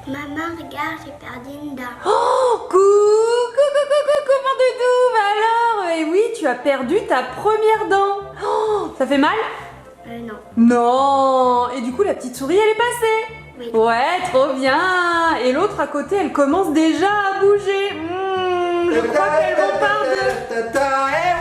Maman, regarde, j'ai perdu une dent. Oh, coucou, mon doudou. Bah alors, oui, tu as perdu ta première dent. Oh, ça fait mal? Non. Non. Et du coup, la petite souris, elle est passée. Oui. Ouais, trop bien. Et l'autre à côté, elle commence déjà à bouger. Je crois qu'elle repart de... Et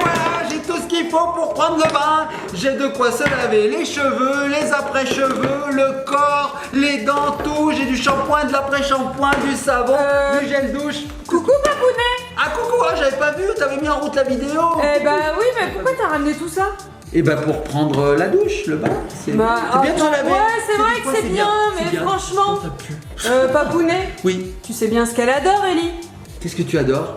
voilà, j'ai tout ce qu'il faut pour prendre le bain. J'ai de quoi se laver les cheveux, les après-cheveux, le corps, les dents, tout. J'ai du shampoing, de l'après-shampoing, du savon, du gel douche. Coucou, Papounet. Ah coucou, ah, j'avais pas vu, t'avais mis en route la vidéo. Eh bah oui, mais pourquoi t'as ramené tout ça? Et bah pour prendre la douche, le bain. C'est bien de se laver. Ouais, c'est vrai que c'est bien, mais franchement... Papounet, Oui, tu sais bien ce qu'elle adore, Ellie. qu'est-ce que tu adores?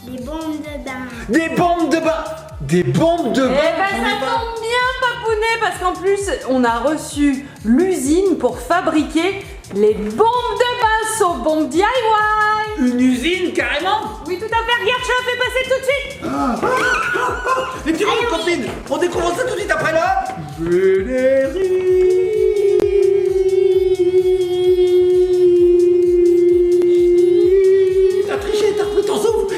Des bombes de bain. Des bombes de bain. Des bombes de bain. Eh ben ça tombe bien, Papounet, parce qu'en plus, on a reçu l'usine pour fabriquer les bombes de bain Sauf Bombe DIY. Une usine carrément. Oui, tout à fait, regarde, je la fais passer tout de suite. Les petits copines, on découvre ça tout de suite après là. T'as triché, t'as repris ton souffle.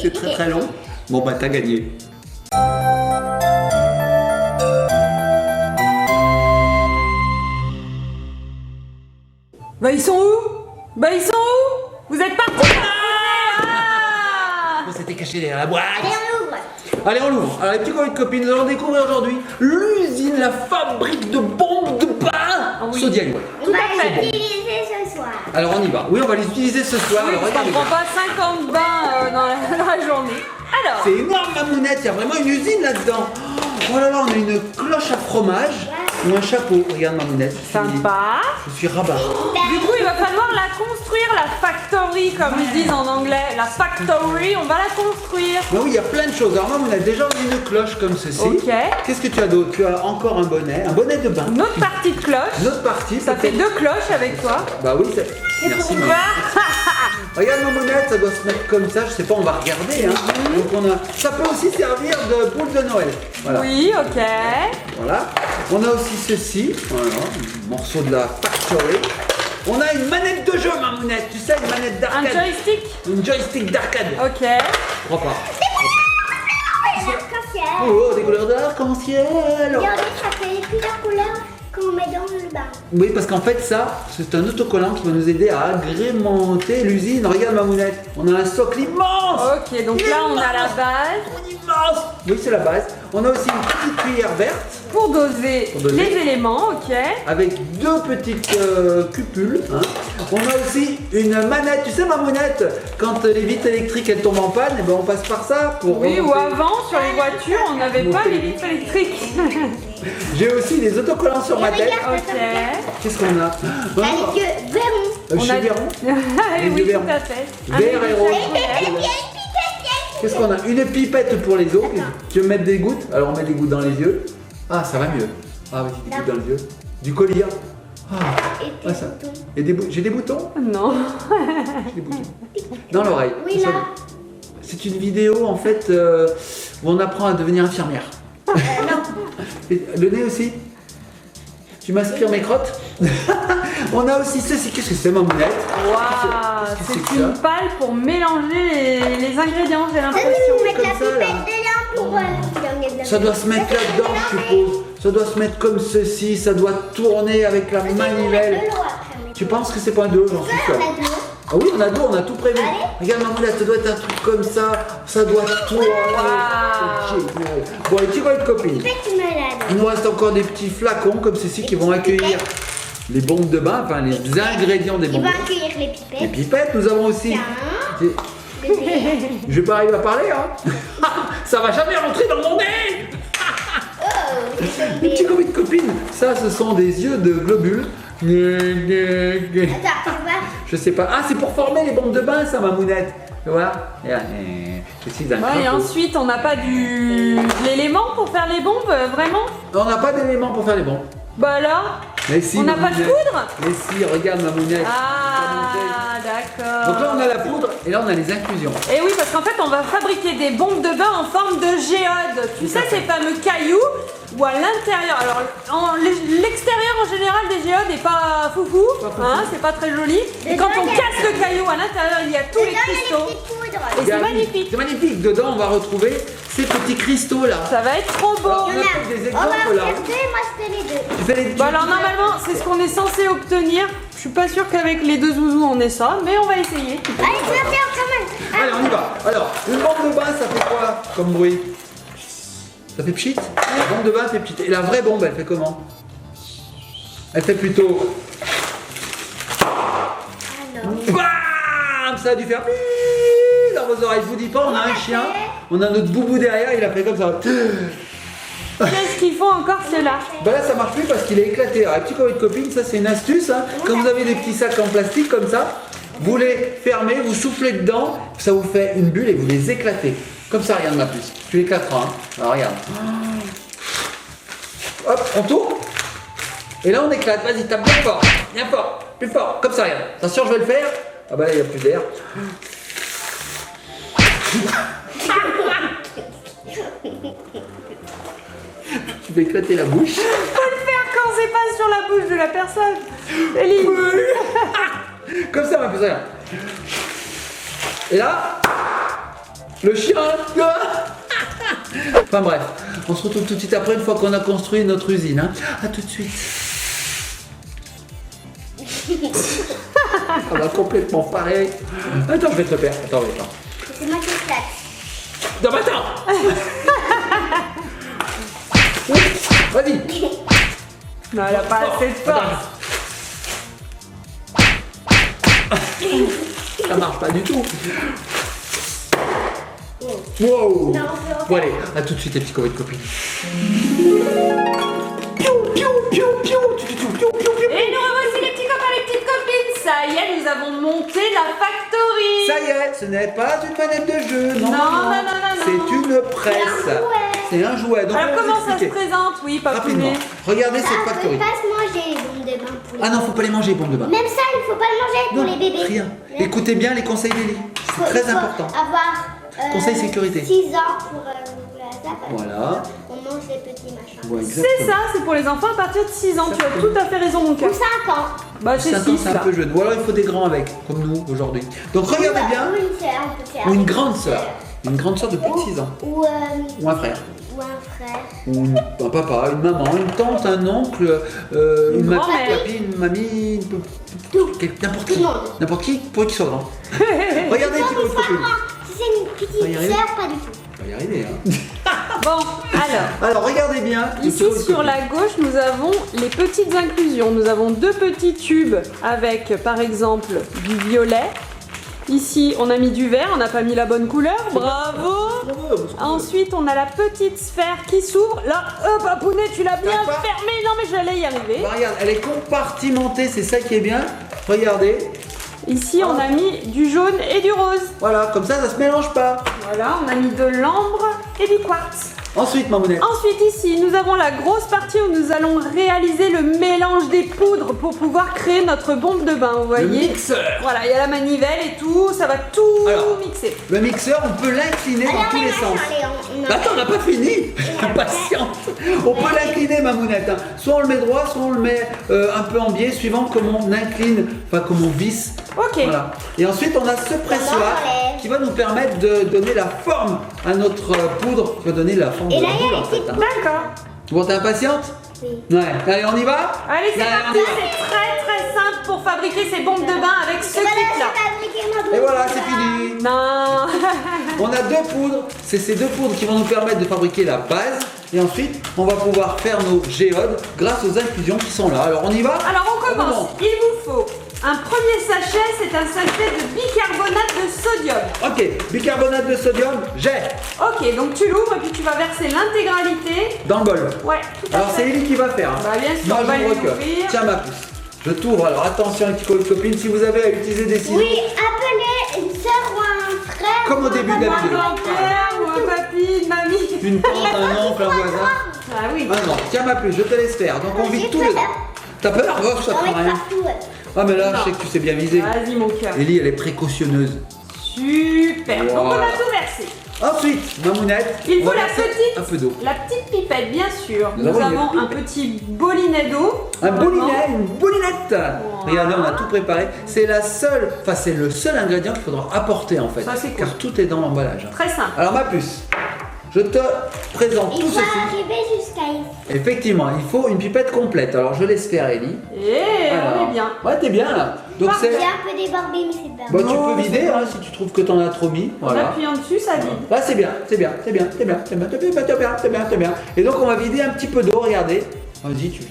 C'est très très long. Bon bah t'as gagné. Bah ils sont où? Vous êtes partis? On s'était caché derrière la boîte. Allez, on ouvre. Allez, on l'ouvre. Alors, les petits copines, nous allons découvrir aujourd'hui l'usine, la fabrique de bombes de bain. Oui. Sodium. On va à fait. les utiliser ce soir. Alors, on y va. Oui, on va les utiliser ce soir. Oui, Alors, parce qu'on regardez. prend pas 50 bains dans la journée. Alors, C'est énorme, Mamounette. Il y a vraiment une usine là-dedans. Oh là là, on a une cloche à fromage ou un chapeau. Regarde, Mamounette. sympa. Je suis rabat. Du coup, il va falloir la construire, la factory, comme ils disent en anglais. La factory, on va la construire. Mais oui, il y a plein de choses. Alors, Mamounette, déjà, on a une cloche comme ceci. Ok. Qu'est-ce que tu as d'autre? Tu as encore un bonnet de bain. Une autre partie de cloche. Une autre partie. Ça fait 2 cloches avec toi. Bah oui, merci. Maman. Regarde Mamounette, ça doit se mettre comme ça, je sais pas, on va regarder. Hein. Donc on a... Ça peut aussi servir de boule de Noël. Voilà. Oui, ok. Voilà. On a aussi ceci, voilà, un morceau de la factory. On a une manette de jeu, Mamounette, tu sais, une manette Un d'arcade. joystick. Une joystick d'arcade. Ok. Je crois pas. L'arc-en-ciel. Oh, des couleurs d'arc-en-ciel. Regardez, ça fait plusieurs couleurs qu'on met dans le bain. Oui, parce qu'en fait, ça, c'est un autocollant qui va nous aider à agrémenter l'usine. Regarde, Mamounette, on a un socle immense. Ok, donc là on a la base Immense. Oui, c'est la base. On a aussi une petite cuillère verte pour doser, Pour doser. les éléments, ok. avec deux petites cupules. Hein. On a aussi une manette. Tu sais, Mamounette, quand les vitres électriques elles tombent en panne, et ben on passe par ça pour. Oui, ou remonter. avant sur les voitures on n'avait pas les vitres électriques. J'ai aussi des autocollants sur ma tête. Ok. Qu'est-ce qu'on a? Avec verrons. Chez Véron. Les Oui, yeux tout à fait. Vert et rose. Ok. Qu'est-ce qu'on a? Une pipette pour les os. Tu veux mettre des gouttes? Alors on met des gouttes dans les yeux. Ah, ça va mieux. Ah oui, des gouttes dans les yeux. Du collier. Ah, Et ouais, tes ça. boutons. Et j'ai des boutons? Non. J'ai des boutons. Dans l'oreille. Oui, là. C'est une vidéo en fait où on apprend à devenir infirmière. Et le nez aussi. Tu m'aspires mes crottes. On a aussi ceci. Qu'est-ce que c'est, Mamounette? Waouh, Qu'est-ce que c'est c'est que une palle pour mélanger les ingrédients, j'ai Ah oui, l'impression. on met comme la ça, là. pipette dedans pour donner de la Ça doit se mettre là-dedans, je suppose. Ça doit se mettre comme ceci. Ça doit tourner avec la manivelle. Tu penses que c'est pas un de l'eau? J'en suis sûr. Ah oui, on a d'eau, on a tout prévu. Allez. Regarde, Mamounette, ça doit être un truc comme ça. Ça doit tourner. Waouh. C'est génial. Bon, et tu vois une copine. Tu me l'as Il nous reste encore des petits flacons comme ceci qui vont accueillir les bombes de bain, enfin les ingrédients des Il bombes. va accueillir les Les pipettes. pipettes, nous avons aussi. Tiens. Je vais pas arriver à parler, hein. Ça va jamais rentrer dans mon nez. Les petits copains de copines, ça ce sont des yeux de globules. Attends, tu vois. Je sais pas. Ah, c'est pour former les bombes de bain, ça, Mamounette. Tu vois. Je suis un Ouais, et crapaud. ensuite, on n'a pas de l'élément pour faire les bombes, vraiment? On n'a pas d'éléments pour faire les bombes. Bah là, Mais si, on n'a pas de Mamounette. poudre? Mais si, regarde, Mamounette. Ah, d'accord. Donc là, on a la poudre et là, on a les inclusions. Et oui, parce qu'en fait, on va fabriquer des bombes de bain en forme de géode. Tu sais, ces fameux cailloux où à l'intérieur, alors l'extérieur en général des géodes n'est pas foufou, hein, c'est pas très joli. Et quand on casse le caillou à l'intérieur, il y a tous les cristaux. Et c'est magnifique. C'est magnifique. Dedans, on va retrouver ces petits cristaux là. Ça va être trop beau. Alors, on a fait des exemples là. moi c'était les deux. Tu fais les Bon, alors normalement, c'est ce qu'on est censé obtenir. Je suis pas sûre qu'avec les deux zouzous on ait ça, mais on va essayer. Allez, tu vas faire quand même. Allez, on y va. Alors, une bombe de bain, ça fait quoi comme bruit? Ça fait pchit? La bombe de bain fait pchit. Et la vraie bombe, elle fait comment? Elle fait plutôt... Bam! Ça a dû faire pii dans vos oreilles. Je vous dis pas, on a un chien, on a notre boubou derrière, il a fait comme ça. Qu'est-ce qu'ils font encore ceux-là? Bah là ça marche plus parce qu'il est éclaté. Alors, petit copain de copine, ça c'est une astuce. Hein. Quand vous avez des petits sacs en plastique comme ça, vous les fermez, vous soufflez dedans, ça vous fait une bulle et vous les éclatez. Comme ça, regarde ma puce. Tu l'éclateras. Hein. Alors regarde. Hop, on tourne. Et là on éclate. Vas-y, tape bien fort. Bien fort. Plus fort. Comme ça, regarde. Attention, je vais le faire. Ah bah là il n'y a plus d'air. Tu vas éclater la bouche. Faut le faire quand c'est pas sur la bouche de la personne. Elie. Comme ça, ma puce, regarde. Et là, le chien. Enfin bref, on se retrouve tout de suite après, une fois qu'on a construit notre usine. Hein. A tout de suite. On va complètement pareil. Attends, je vais te le faire. Attends. C'est moi qui éclate. Non, mais attends. Vas-y. Non, elle a pas assez de force. Ça marche pas du tout. Wow. Non, Bon allez, à tout de suite les petits copains de copines. Et nous revoici les petits copains, les petites copines. Ça y est, nous avons monté la factory. Ça y est, ce n'est pas une manette de jeu, non. Non. C'est une presse. C'est un jouet. Donc, Alors on va comment vous ça se expliquer. présente, oui, Rapidement. papounet? Regardez cette Ah, faut factory. pas se manger les bombes de bain pour les Ah non, faut pas les manger, les bombes de bain. Même ça, il faut pas le manger pour les bébés. Rien. Écoutez bien les conseils d'Elie. C'est très important. Avoir Conseil sécurité. 6 ans pour ouvrir ça. Voilà. On mange les petits machins. Ouais, C'est exactement. ça, c'est pour les enfants à partir de 6 ans. Tu as tout à fait raison, mon cœur. Ou 5 ans. Bah, c'est 5 ans, 6 c'est un là. peu jeune. Ou alors il faut des grands avec, comme nous aujourd'hui. Donc regardez bien. Ou une sœur, on peut faire. Ou une grande sœur. Une grande sœur de plus de 6 ans. Ou Ou un frère. un frère. Ou un papa, une maman, une tante, un oncle, une grand-mère. papy, une mamie, n'importe Tout qui. le monde. N'importe qui pour qu'il soit grand. Regardez les petits Quand il copines. sera grand, si c'est une On va y petite arriver. sœur, pas du tout. On va y arriver. Hein. Bon, alors. Alors regardez bien. les Ici petits sur copines. la gauche, nous avons les petites inclusions. Nous avons 2 petits tubes avec par exemple du violet. Ici, on a mis du vert, on n'a pas mis la bonne couleur. Bravo! Ensuite, on a la petite sphère qui s'ouvre. Là, hop, papounet, tu l'as bien D'accord. fermée. Non, mais j'allais y arriver. Bah, regarde, elle est compartimentée, c'est ça qui est bien. Regardez. Ici, on a mis du jaune et du rose. Voilà, comme ça se mélange pas. Voilà, on a mis de l'ambre et du quartz. Ensuite, mamounette. Ensuite, ici, nous avons la grosse partie où nous allons réaliser le mélange des poudres pour pouvoir créer notre bombe de bain. Vous Le voyez? mixeur. Voilà, il y a la manivelle et tout, ça va tout Alors, mixer. Le mixeur, on peut l'incliner dans tous les sens. Bah, attends, on n'a pas fini. Patiente. On peut l'incliner, mamounette. Hein. Soit on le met droit, soit on le met un peu en biais, suivant comment on incline, enfin comment on visse. Ok. Voilà. Et ensuite, on a ce pressoir qui va nous permettre de donner la forme à notre poudre, qui va donner la forme Et de là, la il y a boule les en fait. petites Hein. D'accord. Bon, t'es impatiente? Oui. Ouais. Allez, on y va? Allez, c'est Allez, on parti. y va. C'est très simple pour fabriquer ces bombes de bain avec ce kit-là. Et voilà, c'est fini. Non. On a 2 poudres, c'est ces 2 poudres qui vont nous permettre de fabriquer la base et ensuite on va pouvoir faire nos géodes grâce aux infusions qui sont là. Alors on y va? Alors on commence. Il vous faut un premier sachet, c'est un sachet de bicarbonate de sodium. Ok, bicarbonate de sodium, j'ai Ok, donc tu l'ouvres et puis tu vas verser l'intégralité. dans le bol. Ouais, tout à Alors c'est fait. Ellie qui va faire. Hein. Bah, bien sûr, Moi on va j'ouvre que. l'ouvrir. Tiens ma puce. Je t'ouvre, alors attention les petites copines, si vous avez à utiliser des ciseaux. Oui, appelez une sœur ou un frère. Comme au début de la Un vidéo. grand-père ou un papy, une mamie. Une tante, un oncle, un voisin. Ah oui. Ah non, tiens ma puce, je te laisse faire. Donc on vide J'ai tous les. peur. T'as peur? Oh, ça On prend met rien. partout. Ah mais là, je sais que tu sais bien viser. Vas-y mon cœur. Ellie, elle est précautionneuse. Super. Donc on Voilà. a tout versé. Ensuite, Mamounette, Il on faut va la verser petite, un peu d'eau. la petite pipette, bien sûr. Nous Nous avons une avons un pipette. petit bolinet d'eau. Un Vraiment. bolinet, une bolinette. Regardez, on a tout préparé. C'est c'est le seul ingrédient qu'il faudra apporter en fait. Ça, c'est cool. Car tout est dans l'emballage. Très simple. Alors ma puce, je te présente Il tout faut ceci. arriver jusqu'à ici. Effectivement, il faut une pipette complète. Alors je laisse faire Ellie. Et Alors, on est bien. Ouais, t'es bien là. Donc J'ai c'est. un peu débordé, mais c'est pas Bah, grave. tu Non, peux vider hein, si tu trouves que t'en as trop mis. En Voilà. appuyant dessus, ça vide. Là c'est bien, c'est bien, c'est bien, c'est bien, c'est bien, c'est bien, c'est bien, c'est bien, c'est bien. Et donc on va vider un petit peu d'eau, regardez. Vas-y, tu.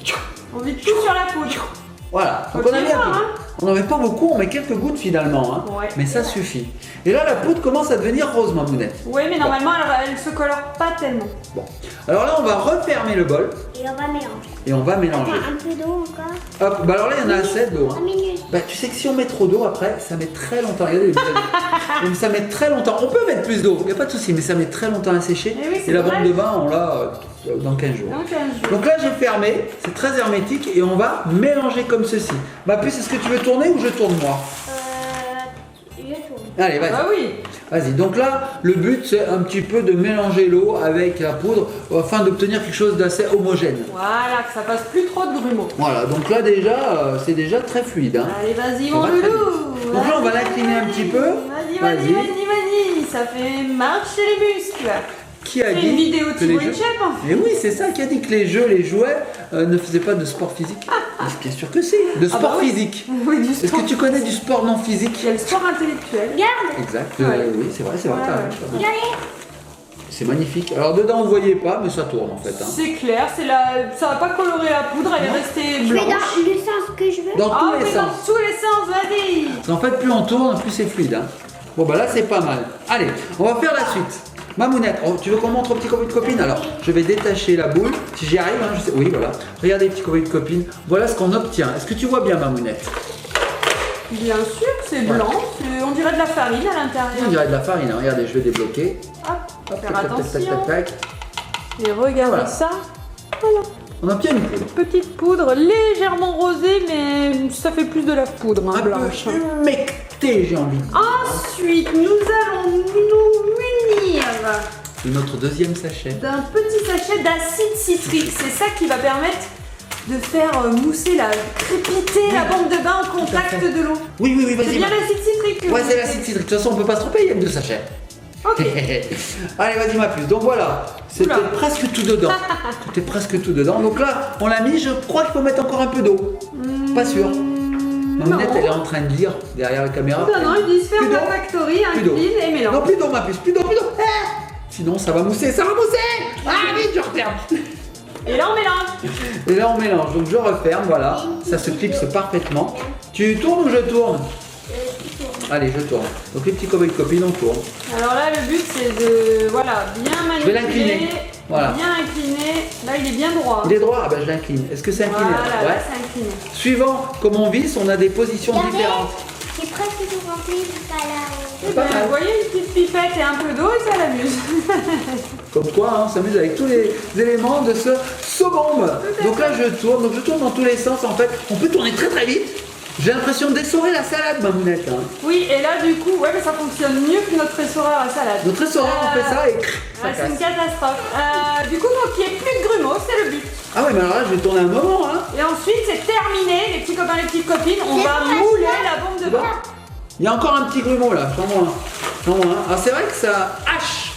On vide tout sur la poudre. Voilà. Donc Ok, on a mis un peu. hein. On n'en met pas beaucoup, on met quelques gouttes finalement. Hein. Ouais. Mais ça suffit. Et là la poudre commence à devenir rose, ma mounette. Oui, mais normalement, elle se colore pas tellement. Bon. Alors là on va refermer le bol Et on va mélanger. et on va mélanger. Attends, un peu d'eau encore. Hop, bah alors là il y en a assez d'eau. 3 Hein. minutes. Bah tu sais que si on met trop d'eau après, ça met très longtemps. Regardez les petits amis. Donc ça met très longtemps. On peut mettre plus d'eau, il n'y a pas de souci, mais ça met très longtemps à sécher. Eh oui, c'est et la vrai. bombe de bain, on l'a dans 15 jours. Donc, un jeu. Donc là j'ai fermé, c'est très hermétique et on va mélanger comme ceci. Ma puce, est-ce que tu veux tourner ou je tourne moi? Je tourne. Allez, vas-y. Ah oui. Vas-y. Donc là, le but c'est un petit peu de mélanger l'eau avec la poudre afin d'obtenir quelque chose d'assez homogène. Voilà, que ça fasse plus trop de grumeaux. Voilà, donc là déjà, c'est déjà très fluide. Hein. Allez, vas-y, Ça mon va très loulou. Donc là, on va Vas-y, l'incliner un vas-y. petit peu. Vas-y, vas-y, Vas-y. vas-y, vas-y. Ça fait marcher les muscles. Qui a C'est dit une vidéo que les Thibaut jeux... Inchep. Mais oui, c'est ça qui a dit que les jeux, les jouets ne faisaient pas de sport physique. Bien sûr que si, de sport bah oui. physique. Oui, du Est-ce sport. que tu connais du sport non physique? Il y a le sport intellectuel. Regarde. Exact, Ouais. oui, c'est vrai, Ouais, t'as ouais. raison. Regardez. C'est magnifique. Alors dedans, on ne voyait pas, mais ça tourne en fait. Hein. C'est clair, ça va pas colorer la poudre, elle est restée Je vais blanche. dans le sens que je veux. Dans Ah, tous les mais sens. dans tous les sens, vas-y. En fait, plus on tourne, plus c'est fluide. Hein. Bon, bah là, c'est pas mal. Allez, on va faire la suite. Mamounette, tu veux qu'on montre aux petits copains de copines? Alors, je vais détacher la boule. Si j'y arrive, hein, je sais. Oui, voilà. Regardez, petits copains de copines. Voilà ce qu'on obtient. Est-ce que tu vois bien, Mamounette? Bien sûr, c'est blanc, on dirait de la farine à On l'intérieur. dirait de la farine. Hein. Regardez, je vais débloquer. Hop, Hop, faire tac, tac, tac, tac, attention. tac, tac. Et regardez Voilà. ça. Voilà. On obtient une poudre. Petite poudre légèrement rosée, mais ça fait plus de la poudre hein, Un blanche. peu humectée, j'ai envie de dire. Ensuite, nous allons nous munir C'est notre deuxième sachet. d'un petit sachet d'acide citrique. C'est ça qui va permettre de faire mousser crépiter la bombe de bain au contact fait. de l'eau. Oui, oui, oui, C'est vas-y. bien l'acide citrique. que Ouais, vous c'est mettez. l'acide citrique. De toute façon, on peut pas se tromper, il y a que 2 sachets. Ok. Allez, vas-y, ma puce. Donc voilà, c'était Oula. presque tout dedans. C'était presque tout dedans. Donc là, on l'a mis. Je crois qu'il faut mettre encore un peu d'eau. Pas sûr. Mamounette, non. elle est en train de lire derrière la caméra. Non, non, ils disent faire Plus la d'eau. factory, Plus d'eau. incline et mélange. Non, plus d'eau, ma puce. Plus d'eau, plus d'eau. Ah, sinon, ça va mousser. Ça va mousser. Ah, vite, je referme. Et là, on mélange. Et là, on mélange. Donc je referme. Voilà. Ça se clipse parfaitement. Tu tournes ou je tourne? Allez, je tourne. Donc les petits copains et copines, on tourne. Alors là, le but, c'est de voilà, bien Je vais manipuler. l'incliner. Voilà. Bien incliner. Là, il est bien droit. Il est droit. Ah ben, je l'incline. Est-ce que c'est incliné? Voilà, là, Ouais. c'est incliné. Suivant comment on visse, on a des positions Regardez. différentes. C'est presque tout rempli jusqu'à là. Eh pas ben, mal. vous voyez, une petite pipette et un peu d'eau et ça l'amuse. Comme quoi, hein, on s'amuse avec tous les éléments de ce saut-bombe. Donc là, je tourne dans tous les sens. En fait, on peut tourner très très vite. J'ai l'impression d'essorer la salade, Mamounette. Hein. Oui, et là, du coup, ouais, mais ça fonctionne mieux que notre essoreur à salade. Notre essoreur, on fait ça et ça Ouais, c'est une casse. catastrophe. Du coup, faut qu'il n'y ait plus de grumeaux, c'est le but. Ah ouais, mais alors là, je vais tourner un moment. Hein. Et ensuite, c'est terminé, les petits copains, les petites copines. On va mouler la bombe de bain. Il y a encore un petit grumeau là, j'en vois un. J'en vois un. Alors c'est vrai que ça hache.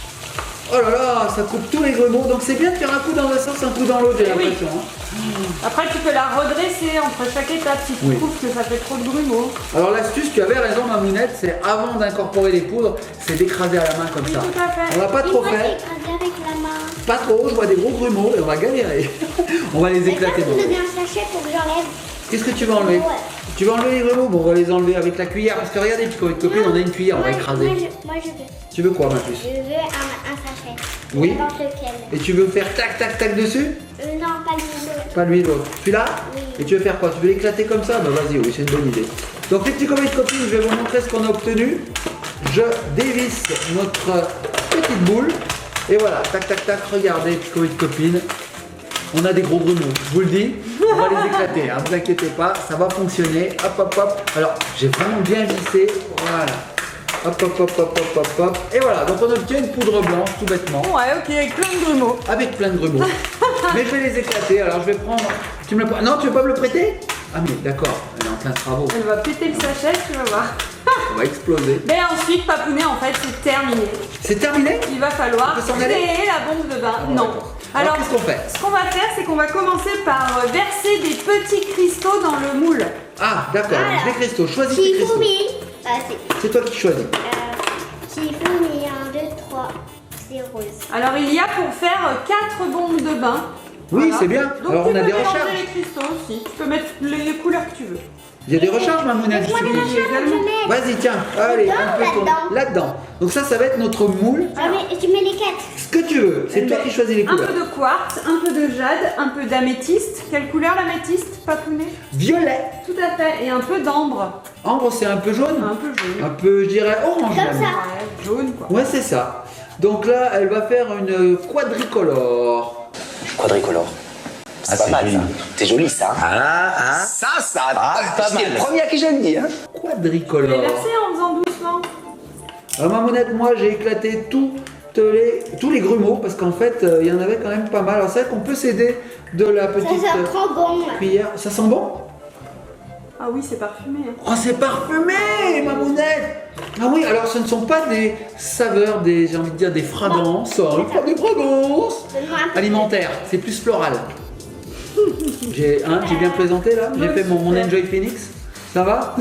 Oh là là, ça coupe tous les grumeaux. Donc c'est bien de faire un coup dans un sens, un coup dans l'autre, j'ai Eh oui. l'impression. Hein. Après, tu peux la redresser entre chaque étape si tu Oui. trouves que ça fait trop de grumeaux. Alors l'astuce, tu avais raison, Mamounette, c'est avant d'incorporer les poudres, c'est d'écraser à la main comme Oui, ça. tout à fait. On va pas Et trop moi, faire. j'ai écrasé avec la main. Pas trop, je vois des gros grumeaux et on va galérer. On va les Mais éclater. toi, bon. tu me donnes un sachet pour que j'enlève. Qu'est-ce que tu vas enlever? Ouais. Tu vas enlever les grumeaux? Bon, on va les enlever avec la cuillère. Parce que regardez, petit copine, on a une cuillère, on va Moi, écraser. moi, je veux. Tu veux quoi, ma puce? Je veux un sachet. Oui. N'importe lequel. Et tu veux faire tac, tac, tac dessus? Non, pas l'autre. Pas lui, l'autre. Celui-là? Oui. Et tu veux faire quoi? Tu veux l'éclater comme ça? Bah vas-y, oui, c'est une bonne idée. Donc les petits copains et copines, je vais vous montrer ce qu'on a obtenu. Je dévisse notre petite boule. Et voilà, tac, tac, tac, regardez, petits copains et copines. On a des gros grumeaux, je vous le dis. On va les éclater, hein, vous inquiétez pas, ça va fonctionner. Hop, hop, hop. Alors, j'ai vraiment bien vissé. Voilà. Hop, hop, hop, hop, hop, hop, hop. Et voilà, donc on obtient une poudre blanche, tout bêtement. Ouais, ok, avec plein de grumeaux. Avec plein de grumeaux. Mais je vais les éclater, alors je vais prendre... Tu me le... Non, tu veux pas me le prêter? Ah mais d'accord, elle est en plein travaux. Elle va péter le sachet, tu vas voir. On va exploser. Mais ensuite, papounet, en fait, c'est terminé. C'est terminé? Il va falloir On peut s'en aller créer la bombe de bain. Non. D'accord. Alors qu'est-ce qu'on fait? Ce qu'on va faire, c'est qu'on va commencer par verser des petits cristaux dans le moule. Ah d'accord, Voilà. des cristaux, choisis tes cristaux. Shifumi. C'est toi qui choisis. Shifumi, 1, 2, 3. C'est rose. Alors, il y a pour faire 4 bombes de bain. Oui, Voilà. c'est bien. Donc, Alors tu on a peux des mélanger recharges. les cristaux aussi. Tu peux mettre les couleurs que tu veux. Il y a des recharges, Mamounette, je Moi, suppose. les recharges, je mets. Vas-y, tiens, allez, Dedans, un peu tourner. là-dedans. Là-dedans. Donc ça va être notre moule. Ah, mais tu mets les 4. Ce que tu veux, c'est toi qui choisis les Un couleurs. peu de quartz, un peu de jade, un peu d'améthyste. Quelle couleur l'améthyste, papounet? Violet. Tout à fait. Et un peu d'ambre. Ambre, c'est un peu jaune. Un peu jaune. Un peu, je dirais, orange. Comme même. ça. Ouais, jaune quoi. Ouais, c'est ça. Donc là, elle va faire une quadricolore. Quadricolore. C'est pas mal ça. C'est joli ça. Ah, Ça, pas c'est le mal. premier à qui je le dis. Hein. Je vais quadricolore. verser en faisant doucement. Alors Mamounette, moi j'ai éclaté tous les grumeaux parce qu'en fait il y en avait quand même pas mal. Alors c'est vrai qu'on peut s'aider de la petite Ça prend bon. cuillère. Ça sent bon? Ah oui, c'est parfumé. Hein. Oh, c'est parfumé, Mamounette! Ah oui, alors ce ne sont pas des saveurs, j'ai envie de dire des fragrances, pas des fragrances Donne-moi un peu. alimentaires, c'est plus floral. J'ai bien présenté là? J'ai fait mon Enjoy Phoenix? Ça va?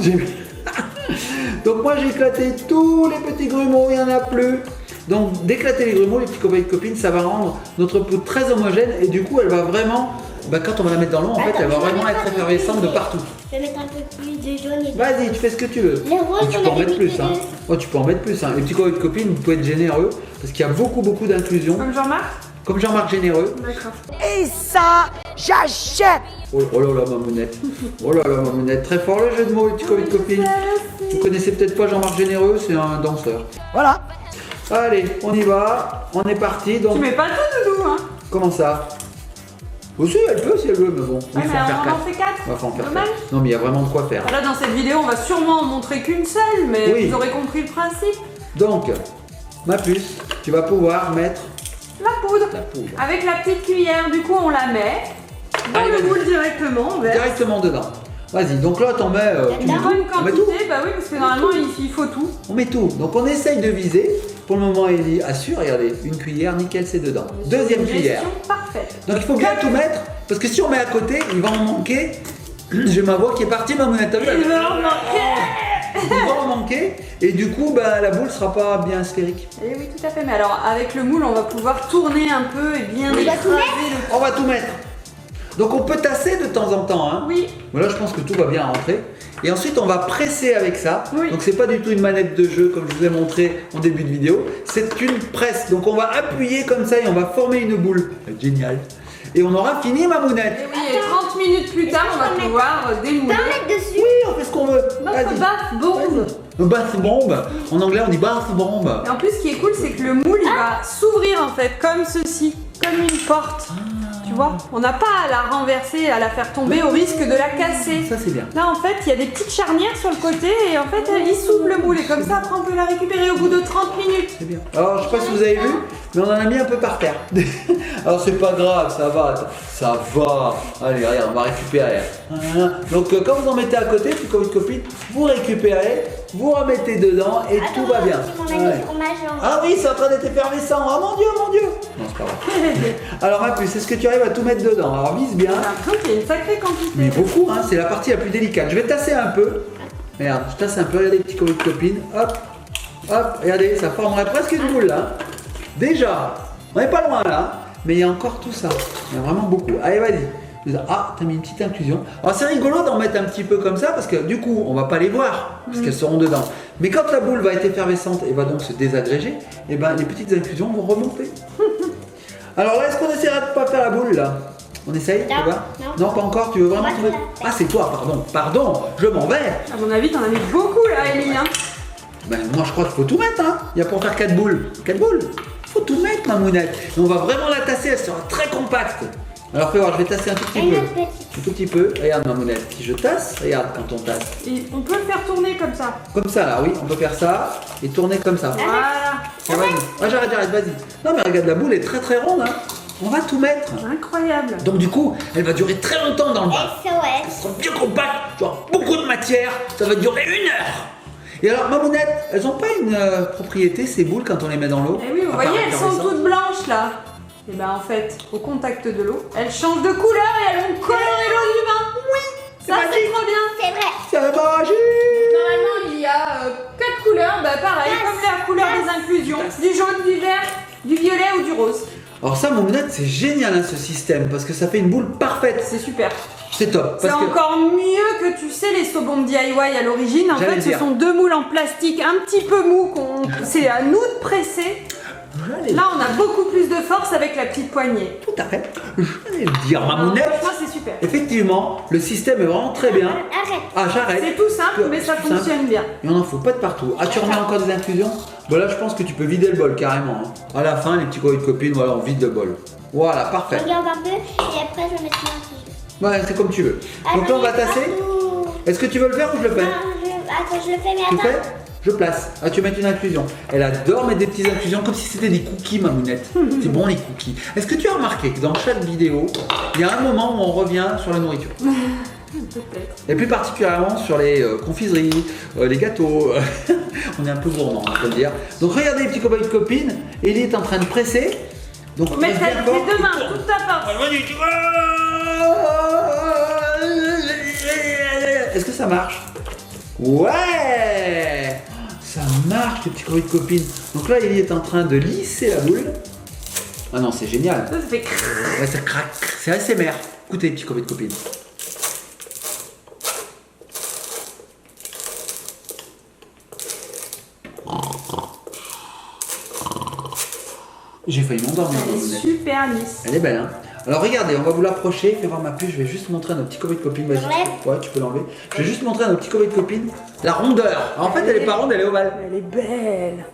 Donc moi j'ai éclaté tous les petits grumeaux, il n'y en a plus. Donc d'éclater les grumeaux, les petits copains et copines, ça va rendre notre poudre très homogène et du coup elle va vraiment, quand on va la mettre dans l'eau, en fait elle va vraiment être effervescente de partout. Je vais mettre un peu plus de jaune et de... Vas-y, tu fais ce que tu veux. Les roses, Et tu on peux en avait mettre mis plus. que Hein. deux. Oh, tu peux en mettre plus. Hein. Les petits copains et copines, vous pouvez être généreux parce qu'il y a beaucoup d'inclusion. Comme Jean-Marc? Comme Jean-Marc généreux. D'accord. Et ça, j'achète. Oh là là, Mamounette. Oh là là, Mamounette. Très fort le jeu de mots, les petits copains et copines. Vous connaissez peut-être pas Jean-Marc généreux, c'est un danseur. Voilà. Allez, on y va. On est parti. Donc, Tu mets pas tout, Doudou, hein? comment ça? Aussi, elle peut si elle veut, mais bon. Ouais, il faut mais en faire on 4. en fait 4. On va en faire Dommage. 4. Non, mais il y a vraiment de quoi faire. Là, dans cette vidéo, on va sûrement en montrer qu'une seule, mais Oui. vous aurez compris le principe. Donc, ma puce, tu vas pouvoir mettre La poudre. la poudre Avec la petite cuillère, du coup, on la met dans Allez, le vas-y. moule directement. On verse. directement dedans. Vas-y, donc là, t'en mets. Tu mets Une tout. bonne On met tout. quantité, bah oui, parce que normalement, il faut tout. On met tout. Donc on essaye de viser. Pour le moment, Ellie assure, regardez, une cuillère, nickel, c'est dedans. Deuxième Une cuillère. gestion parfaite. Donc il faut bien tout mettre, parce que si on met à côté, il va en manquer. J'ai ma voix qui est partie, Mamounette, t'as vu? Il va en manquer. Il va en manquer, et du coup, la boule sera pas bien sphérique. Eh oui, tout à fait. Mais alors, avec le moule, on va pouvoir tourner un peu et bien va écraser tout mettre le... On va tout mettre. Donc on peut tasser de temps en temps, hein. Oui. Voilà, je pense que tout va bien rentrer. Et ensuite, on va presser avec ça. Oui. Donc, c'est pas du tout une manette de jeu comme je vous ai montré en début de vidéo. C'est une presse. Donc, on va appuyer comme ça et on va former une boule. Génial. Et on aura fini, Mamounette. Et oui, et 30 minutes plus tard, on va pouvoir démouler T'en mettre dessus. Oui, on fait ce qu'on veut. notre Vas-y. bath bombe. Le bath bomb. En anglais, on dit bath bomb. Et en plus, ce qui est cool, c'est que le moule, il va s'ouvrir en fait, comme ceci, comme une porte. Tu vois, on n'a pas à la renverser, à la faire tomber au risque de la casser. Ça, c'est bien. Là, en fait, il y a des petites charnières sur le côté et en fait, il s'ouvre le moule et comme ça, après, on peut la récupérer au bout de 30 minutes. C'est bien. Alors, je sais pas si vous avez vu, mais on en a mis un peu par terre. Alors, c'est pas grave, ça va. Ça va. Allez, regarde, on va récupérer. Donc, quand vous en mettez à côté, puis comme une copine, vous récupérez, vous remettez dedans et tout va bien. On a Ouais. mis fromage en... Ah oui, c'est en train d'être effervescent. Oh mon Dieu, mon Dieu. Non, c'est pas vrai. Alors, ma puce, est-ce que tu arrives à tout mettre dedans? Alors, vise bien. J'ai l'impression qu'il y a une sacrée quantité. Mais beaucoup, hein, c'est la partie la plus délicate. Je vais tasser un peu. Regarde, je tasse un peu, regardez les petits copines. Hop, hop, regardez, ça formerait presque une boule là. Déjà, on n'est pas loin là, mais il y a encore tout ça. Il y a vraiment beaucoup. Allez, vas-y. Ah, t'as mis une petite inclusion. Alors c'est rigolo d'en mettre un petit peu comme ça parce que du coup, on va pas les voir parce qu'elles seront dedans. Mais quand la boule va être effervescente et va donc se désagréger, et ben les petites inclusions vont remonter. Alors là, est-ce qu'on essaiera de pas faire la boule là? On essaye? Non, tu vois non. Non, pas encore. Tu veux vraiment On va tout tout mettre? la Ah, c'est toi, pardon, je m'en vais. À mon avis, t'en as mis beaucoup là, Élie. Hein. Ben, moi je crois qu'il faut tout mettre, hein. Il y a pour faire 4 boules. 4 boules. Faut tout mettre, Mamounette. Et on va vraiment la tasser, elle sera très compacte. Alors fais voir, je vais tasser un tout petit Une peu. autre petite. Un tout petit peu. Regarde Mamounette, si je tasse, regarde quand on tasse. Et on peut le faire tourner comme ça. Comme ça là, oui, on peut faire ça et tourner comme ça. Voilà. Tiens, vas-y. Ah, j'arrête, vas-y. Non mais regarde, la boule est très très ronde. Hein. On va tout mettre. Incroyable. Donc du coup, elle va durer très longtemps dans le bain. Elle SOS. sera bien compacte, tu auras beaucoup de matière, ça va durer 1 heure. Et alors Mamounette, elles n'ont pas une propriété ces boules quand on les met dans l'eau? Et oui, vous À part voyez, elles sont effervescence. toutes blanches là. Et ben en fait, au contact de l'eau, elles changent de couleur et elles vont colorer l'eau du bain. Oui, ça c'est magique. trop bien. C'est vrai. C'est magique. Normalement, il y a 4 couleurs, bah pareil, comme la couleur des inclusions, du jaune, du vert, du violet ou du rose. Alors ça Mamounette, c'est génial hein, ce système parce que ça fait une boule parfaite. C'est super. C'est top. C'est Parce que encore mieux que tu sais les Sobombes DIY à l'origine. En J'allais fait, le ce dire. sont 2 moules en plastique un petit peu mou. C'est à nous de presser. Là, on a beaucoup plus de force avec la petite poignée. tout à fait. J'allais le dire Non, Mamounette. franchement, c'est super. Effectivement, le système est vraiment très bien. Arrête. Ah j'arrête. C'est tout simple, mais ça C'est tout simple. fonctionne bien. Et on en fout pas de partout. Ah tu remets encore des inclusions? Bon là je pense que tu peux vider le bol carrément. Hein. À la fin les petits colis de copines, voilà on vide le bol. Voilà, parfait. Regarde un peu et après je vais mettre un Ouais, c'est comme tu veux. Donc là on va tasser. Est-ce que tu veux le faire ou je le fais? Attends, je le fais, mais Tu attends. fais? Je place. Ah, tu veux mettre une inclusion. Elle adore mettre des petites inclusions comme si c'était des cookies, Mamounette. C'est bon les cookies. Est-ce que tu as remarqué que dans chaque vidéo, il y a un moment où on revient sur la nourriture? Peut-être. Et plus particulièrement sur les confiseries, les gâteaux. On est un peu gourmand, on peut le dire. Donc regardez les petits copains de copines. Ellie est en train de presser. Donc Faut mettre presse bien tes fort. 2 mains, toute ta force. Est-ce que ça marche? Ouais! Ça marche les petits copains de copines. Donc là Ellie est en train de lisser la boule. Ah non c'est génial. Ça fait crrrr. Ouais ça craque. C'est ASMR. Écoutez les petits copains de copines. J'ai failli m'endormir. Elle est Mamounette. super lisse. Elle est belle, hein. Alors regardez, on va vous l'approcher. Fais voir ma puce. Je vais juste montrer à nos petits copains de copines. Vas-y. L'enlève. Ouais, tu peux l'enlever. Je vais juste montrer à nos petits copains de copines la rondeur. Alors, en fait, elle est pas ronde, elle est ovale. Elle est belle.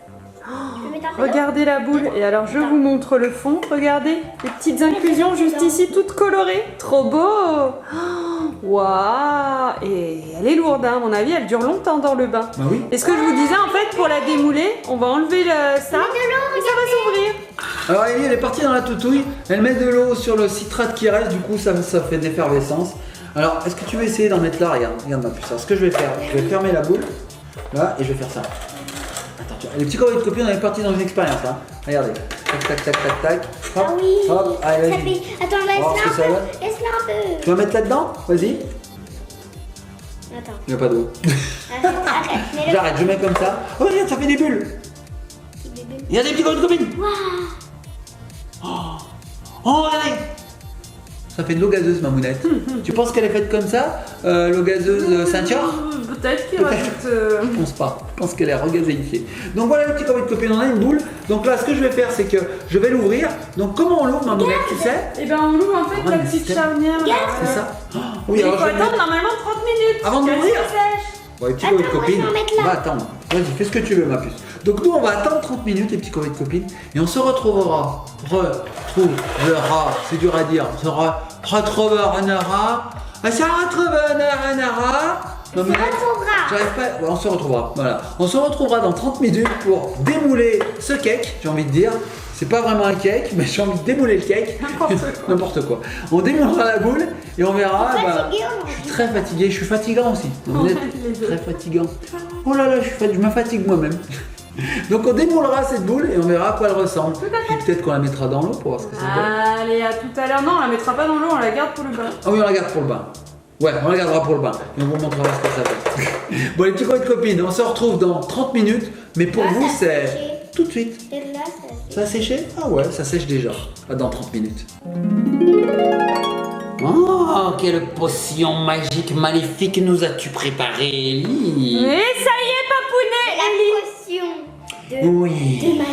Je vais mettre un peu d'eau. Regardez la boule. Et alors, je vous montre le fond. Regardez, les petites inclusions juste ici, toutes colorées. Trop beau. Waouh. Et elle est lourde, hein. À mon avis, elle dure longtemps dans le bain. Bah oui. Et ce que je vous disais, en fait, pour la démouler, on va enlever ça et ça va s'ouvrir. Alors Ellie, elle est partie dans la toutouille. Elle met de l'eau sur le citrate qui reste. Du coup, ça fait de l'effervescence. Alors, est-ce que tu veux essayer d'en mettre là? Regarde, regarde ma puce. Alors, ce que je vais faire, je vais fermer la boule. Là, et je vais faire ça. Attends, tu vois, les petits copains de copines, on est parti dans une expérience là. Regardez. Tac, tac, tac, tac, tac. Hop, Ah oui. hop. Allez, Ça vas-y. fait... Attends, voir ce que ça laisse-la un donne. peu. Laisse-la un peu. Tu vas mettre là-dedans? Vas-y. Attends. Il n'y a pas d'eau. Arrête. Mets-le. J'arrête, je mets comme ça. Oh, regarde, ça fait des bulles. Il y a des petits copains de copines. Oh, regardez. Ça fait de l'eau gazeuse, Mamounette. Tu penses qu'elle est faite comme ça? L'eau gazeuse Saint-Yor? Peut-être qu'il Peut-être. rajoute. Je pense pas. Je pense qu'elle est regazéifiée. Donc voilà les petits copains de copines, on a une boule. Donc là, ce que je vais faire, c'est que je vais l'ouvrir. Donc comment on l'ouvre, Mamounette, tu sais? Et ben on ouvre en fait Ah, la le petite système. charnière. là. C'est ça? Oh, oui, Mais il alors faut je vais attendre mettre... normalement 30 minutes. Avant de qu'elle l'ouvrir. se sèche. Bon, les petits copains de Attends, moi, copines, je vais en mettre là. on va attendre. Vas-y, fais ce que tu veux, ma puce. Donc nous, on va attendre 30 minutes, les petits copains de copines, et on se retrouvera. C'est dur à dire. On se retrouvera. On se retrouvera. Non, mais j'arrive pas. Ouais, on se retrouvera. Voilà. On se retrouvera dans 30 minutes pour démouler ce cake, j'ai envie de dire. C'est pas vraiment un cake, mais j'ai envie de démouler le cake. N'importe quoi. On démoulera la boule et on verra. Fatigué Je suis très fatigué, je suis fatigant aussi. Vous êtes les deux. très fatigant. Oh là là, je me fatigue moi-même. Donc on démoulera cette boule et on verra à quoi elle ressemble. Puis peut-être qu'on la mettra dans l'eau pour voir ce que ça donne. Allez, à tout à l'heure. Non, on la mettra pas dans l'eau, on la garde pour le bain. Ah oui, on la garde pour le bain. Ouais, on la gardera pour le bain. Et on vous montrera ce que ça fait. Bon, les petits copains de copines, on se retrouve dans 30 minutes. Mais pour vous, c'est tout de suite. Et là, Ça a séché? Ah ouais, ça sèche déjà. Ah, dans 30 minutes. Oh, quelle potion magique maléfique nous as-tu préparée, Ellie? Et ça y est, papounet, la Ellie. potion Oui. de malaise.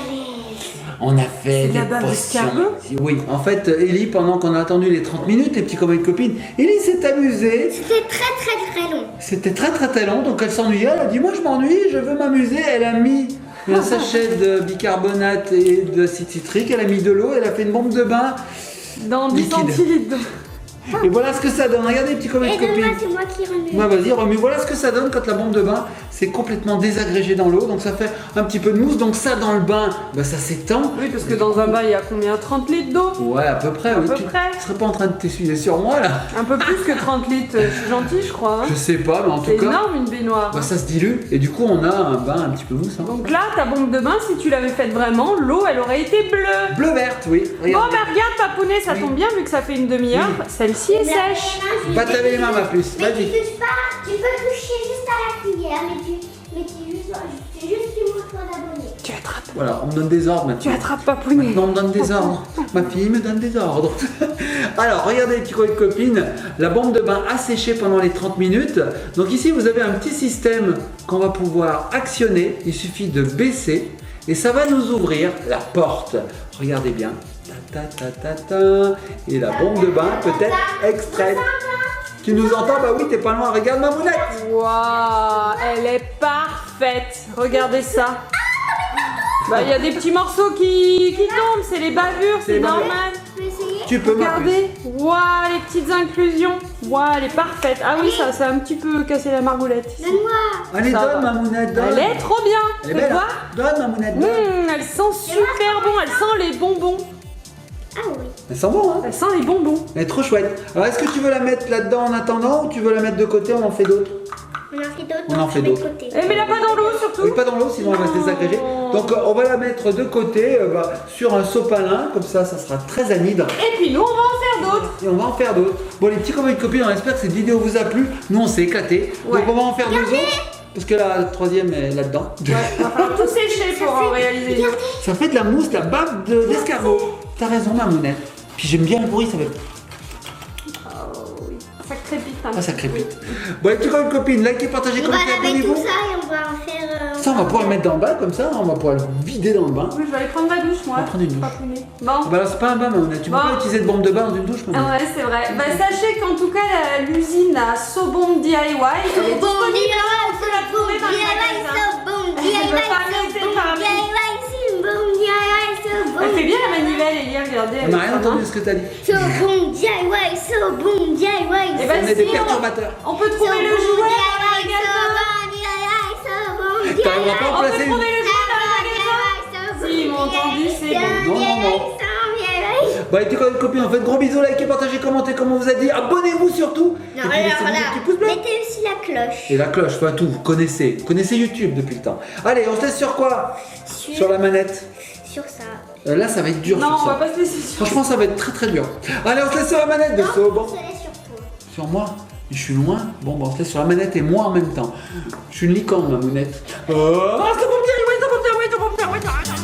On a fait C'est des la bave potions. d'escargot? Oui, en fait, Ellie, pendant qu'on a attendu les 30 minutes, les petits copains et copines, Ellie s'est amusée. C'était très long. C'était très long, donc elle s'ennuyait. Elle a dit, moi je m'ennuie, je veux m'amuser. Elle a mis un sachet de bicarbonate et d'acide citrique, elle a mis de l'eau, elle a fait une bombe de bain. dans 10 Liquide. centilitres. Et voilà ce que ça donne. Regardez, petits copains et Et de moi, copines. c'est moi qui remue. Ouais, vas-y, remue. Voilà ce que ça donne quand la bombe de bain c'est complètement désagrégé dans l'eau. Donc ça fait un petit peu de mousse. Donc ça, dans le bain, bah, ça s'étend. Oui, parce que dans un bain, il y a combien? 30 litres d'eau? Ouais, à peu près. À oui. peu Tu près. serais pas en train de t'essuyer sur moi là? Un peu plus que 30 litres. Je suis gentille, je crois. Hein. Je sais pas, mais en C'est tout cas, énorme une baignoire. bah, ça se dilue. Et du coup, on a un bain un petit peu mousse. Hein. Donc là, ta bombe de bain, si tu l'avais faite vraiment, l'eau, elle aurait été bleue. Bleu-verte, oui. Bon, Regarde. bah regarde, Papounet, ça Oui. tombe bien vu que ça fait une demi-heure. Oui. Celle-ci est sèche. Va te laver les mains, ma puce. Mais tu Vas-y. touches pas, tu peux toucher juste à la cuillère, mais tu juste tu montres ton abonné. Tu attrapes. Voilà, on me donne des ordres Tu maintenant. attrapes Papounet. Maintenant, on me donne des ordres. Ma fille me donne des ordres. Alors, regardez les petits copains et copines, la bombe de bain a séché pendant les 30 minutes. Donc ici, vous avez un petit système qu'on va pouvoir actionner. Il suffit de baisser et ça va nous ouvrir la porte. Regardez bien. Ta, ta, ta, ta, ta. Et la bombe de bain peut être extraite. Tu nous entends? Bah oui, t'es pas loin. Regarde ma moulette. Waouh, elle est parfaite. Regardez ça. Bah, il y a des petits morceaux qui tombent, c'est les bavures, C'est c'est les bavures. normal. Tu peux essayer? Tu peux, ma puce. Regardez, waouh, les petites inclusions. Waouh, elle est parfaite. Ah oui, ça a un petit peu cassé la margoulette. ici. Donne-moi. Allez, Ça donne va. ma mounette, donne. Elle est trop bien. Elle est Tu belle, vois? hein. Donne ma mounette, donne. Elle sent super bon. Elle sent les bonbons. Ah oui. Elle sent bon, hein? Elle sent les bonbons. Elle est trop chouette. Alors, est-ce que tu veux la mettre là-dedans en attendant ou tu veux la mettre de côté? On en fait d'autres. On en fait d'autres. On en donc fait je mets de d'autres. côté. Eh, mais là, pas dans l'eau surtout. Oui, pas dans l'eau, sinon elle va se désagréger. Donc, on va la mettre de côté sur un sopalin, comme ça sera très anide. Et puis nous, on va en faire d'autres. Et on va en faire d'autres. Bon, les petits copains et copines, on espère que cette vidéo vous a plu. Nous, on s'est éclatés. Ouais. Donc, on va en faire deux autres. Parce que la troisième est là-dedans. Ouais, il va falloir tout sécher pour en réaliser une autre. Ça fait de la mousse, de la bave d'escargot. T'as raison, ma mounette. Puis j'aime bien le bruit, ça fait. Oh oui, ça crépite un Ah, ça petit peu. crépite. Bon, les petits copains et copines, likez, partagez, On va commentez, laver tout abonnez-vous. ça et on va en faire. Ça, on va pouvoir le mettre dans le bain comme ça, on va pouvoir le vider dans le bain. Oui, je vais aller prendre ma douche, moi. On va prendre une douche. Papounet. Bon. Bah alors, c'est pas un bain, Mamounette. Tu peux Bon. pas utiliser de bombe de bain dans une douche, Ah Mamounette. ouais, c'est vrai. Bah, sachez qu'en tout cas, l'usine à Sobon DIY, elle est disponible. On peut la trouver dans les magasins. Elle fait bien la manivelle, Elia, regardez. On avec n'a rien sa main. entendu de ce que t'as dit. So bon DIY, so bon DIY. Eh ben, On est des si, perturbateurs. on peut trouver le jouet dans le magasin. T'arriveras pas à On peut placer trouver une... le jouet dans le magasin. Si, ils m'ont entendu, c'est bon. Non, non, non. Bah, les petits copains et copines, on fait de gros bisous, likez, partagez, commentez comme on vous a dit. Abonnez-vous surtout. Non, Et puis, laissez-nous alors des là, petits pouces bleus. mettez aussi la cloche. Et la cloche, enfin tout, vous connaissez. Vous connaissez YouTube depuis le temps. Allez, on se laisse sur quoi? Sur la manette. Sur ça. Là, ça va être dur Non, sur on va ça. pas se laisser sur. Franchement, ça va être très très dur. Allez, on se laisse sur la manette de ce bon. Je laisse sur toi. Sur moi? Je suis loin. Bon, bah, on se laisse sur la manette et moi en même temps. Je suis une licorne, ma mounette. Oh, c'est bon, bien, ouais, c'est bon, bien, ouais, c'est bon, bien, ouais, c'est bon.